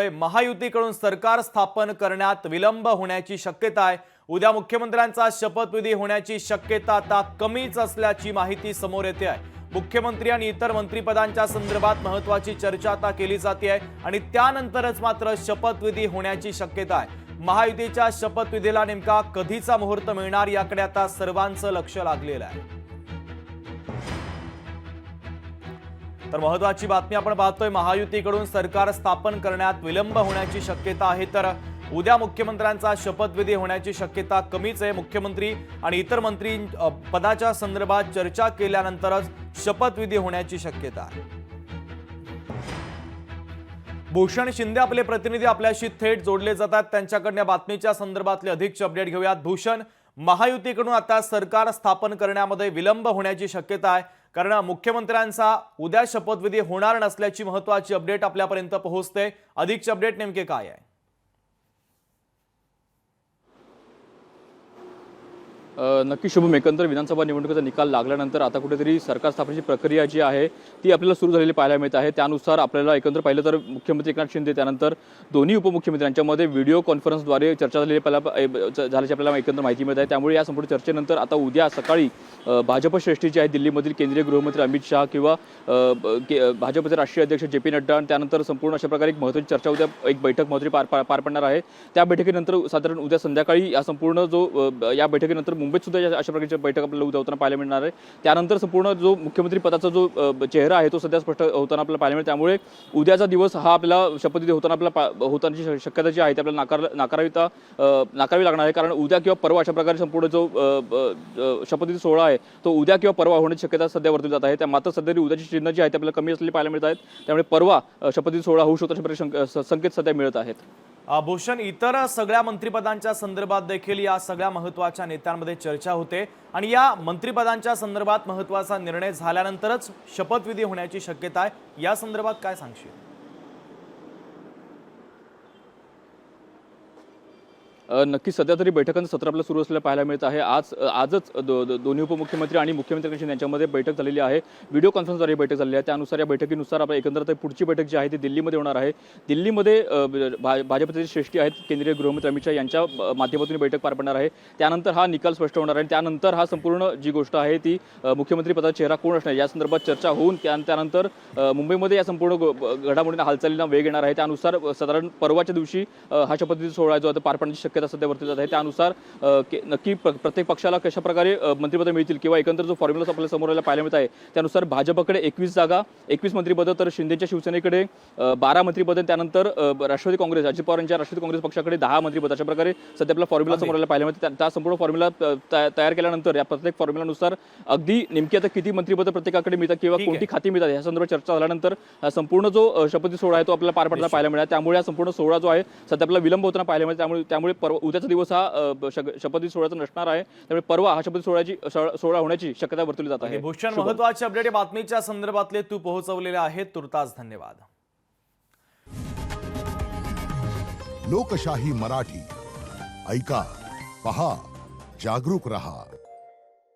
पाहतोय महायुतीकडून सरकार स्थापन करण्यात विलंब होण्याची शक्यता आहे। उद्या मुख्यमंत्र्यांचा शपथविधी होण्याची शक्यता आता कमीच असल्याची माहिती समोर येते आहे। मुख्यमंत्री आणि इतर मंत्रिपदांच्या संदर्भात महत्त्वाची चर्चा आता केली जाते आहे आणि त्यानंतरच मात्र शपथविधी होण्याची शक्यता आहे। महायुतीच्या शपथविधीला नेमका कधीचा मुहूर्त मिळणार याकडे आता सर्वांचं लक्ष लागलेलं आहे। तर महत्त्वाची बातमी आपण पाहतोय, महायुतीकडून सरकार स्थापन करण्यात विलंब होण्याची शक्यता आहे। तर उद्या मुख्यमंत्र्यांचा शपथविधी होण्याची शक्यता कमीच आहे। मुख्यमंत्री आणि इतर मंत्री पदाच्या संदर्भात चर्चा केल्यानंतरच शपथविधी होण्याची शक्यता आहे। भूषण शिंदे आपले प्रतिनिधी आपल्याशी थेट जोडले जातात, त्यांच्याकडून या बातमीच्या संदर्भातले अधिकचे अपडेट घेऊयात। भूषण, महायुतीकडून आता सरकार स्थापन करण्यामध्ये विलंब होण्याची शक्यता आहे, कारण मुख्यमंत्र्यांचा उद्या शपथविधी होणार नसल्याची महत्त्वाची अपडेट आपल्यापर्यंत पोहोचते। अधिकचे अपडेट नेमके काय आहे? नक्की शुभम, एकंदर विधानसभा निवडणुकीचा निकाल लागल्यानंतर आता कुठेतरी सरकार स्थापनेची प्रक्रिया जी आहे ती आपल्याला सुरू झालेली पाहायला मिळत आहे। त्यानुसार आपल्याला एकंदर पाहिलं तर मुख्यमंत्री एकनाथ शिंदे त्यानंतर दोन्ही उपमुख्यमंत्र्यांच्यामध्ये व्हिडिओ कॉन्फरन्सद्वारे चर्चा झाल्याची आपल्याला एकंदर माहिती मिळत आहे। त्यामुळे या संपूर्ण चर्चेनंतर आता उद्या सकाळी भाजप श्रेष्ठी जे आहेत दिल्लीमधील केंद्रीय गृहमंत्री अमित शहा किंवा भाजपचे राष्ट्रीय अध्यक्ष जे.पी. नड्डा आणि त्यानंतर संपूर्ण अशा प्रकारे एक महत्त्वाची चर्चा उद्या एक बैठक महत्त्वाची पार पडणार आहे। त्या बैठकीनंतर साधारण उद्या संध्याकाळी या संपूर्ण जो या बैठकीनंतर मुंबईत सुद्धा अशा प्रकारची बैठक आपल्याला उद्या होताना पाहायला मिळणार आहे। त्यानंतर संपूर्ण जो मुख्यमंत्री पदाचा जो चेहरा आहे तो सध्या स्पष्ट होताना आपल्याला पाहायला मिळेल। त्यामुळे उद्याचा दिवस हा आपल्याला शपथविधी होतानाची शक्यता जी आहे ती आपल्याला नाकारावी लागणार आहे, कारण उद्या किंवा परवा अशा प्रकारे संपूर्ण जो शपथविधी सोहळा आहे तो उद्या किंवा परवा होण्याची शक्यता सध्या वर्तवली जात आहे। त्या मात्र सध्या उद्याची चिन्ह जी आहे ते आपल्याला कमी असलेली पाहायला मिळत आहेत। त्यामुळे परवा शपथविधी सोहळा होऊ शकतो अशा प्रकारे संकेत सध्या मिळत आहेत। भूषण, इतर सगळ्या मंत्रिपदांच्या संदर्भात देखील या सगळ्या महत्त्वाच्या नेत्यांमध्ये चर्चा होते आणि या मंत्रिपदांच्या संदर्भात महत्त्वाचा निर्णय झाल्यानंतरच शपथविधी होण्याची शक्यता आहे। या संदर्भात काय सांगशील? नक्की सध्या तरी बैठकांचं सत्र आपल्याला सुरू असलेलं पाहायला मिळत आहे। आजच दोन्ही उपमुख्यमंत्री आणि मुख्यमंत्री यांच्यामध्ये बैठक झालेली आहे। व्हिडिओ कॉन्फरन्सद्वारे बैठक झालेली आहे। त्यानुसार या बैठकीनुसार आपण एकंदर पुढची बैठक जी आहे ती दिल्लीमध्ये होणार आहे। दिल्लीमध्ये भाजपचे श्रेष्ठी आहेत केंद्रीय गृहमंत्री अमित शहा यांच्या माध्यमातून बैठक पार पडणार आहे। त्यानंतर हा निकाल स्पष्ट होणार आहे। त्यानंतर हा संपूर्ण जी गोष्ट आहे ती मुख्यमंत्री पदाचा चेहरा कोण असणार या संदर्भात चर्चा होऊन त्यानंतर मुंबईमध्ये या संपूर्ण घडामोडींना हालचालींना वेग येणार आहे। त्यानुसार साधारण परवाच्या दिवशी हा शपथविधी सोहळा जो आहे पार पडण्याची सध्या वर्तवली जात आहे। त्यानुसार नक्की प्रत्येक पक्षाला कशा प्रकारे मंत्रिपद मिळतील किंवा एकंदर जो फॉर्म्युला आपल्याला समोर पाहायला मिळत आहे त्यानुसार भाजपकडे 21 जागा 21 मंत्रिपद, तर शिंदेच्या शिवसेनेकडे 12 मंत्रिपद, त्यानंतर राष्ट्रवादी काँग्रेस अजित पवार यांच्या राष्ट्रवादी काँग्रेस पक्षाकडे 10 मंत्रिपद, अशा प्रकारे सध्या आपला फॉर्म्युला समोर पाहायला मिळते। त्या संपूर्ण फॉर्म्युला तयार केल्यानंतर या प्रत्येक फॉर्म्युलानुसार अगदी नेमकी आता किती मंत्रिपद प्रत्येकाकडे मिळतात किंवा कोणती खाती मिळतात या संदर्भात चर्चा झाल्यानंतर संपूर्ण जो शपथविधी सोहळा आहे तो आपल्याला पार पडताना पाहायला मिळाला। त्यामुळे हा संपूर्ण सोहळा जो आहे सध्या आपल्याला विलंब होताना पाहायला मिळते। त्यामुळे उद्याचा दिवस हा शपथविधी सोहळ्याचा नसणार आहे। त्यामुळे परवा हा शपथविधी सोहळा होण्याची शक्यता वर्तवली जात आहे। भूषण, महत्त्वाचे अपडेट बातमीच्या संदर्भातले तू पोहोचवलेले आहेत, तुर्तास धन्यवाद। लोकशाही मराठी ऐका, पहा, जागरूक रहा।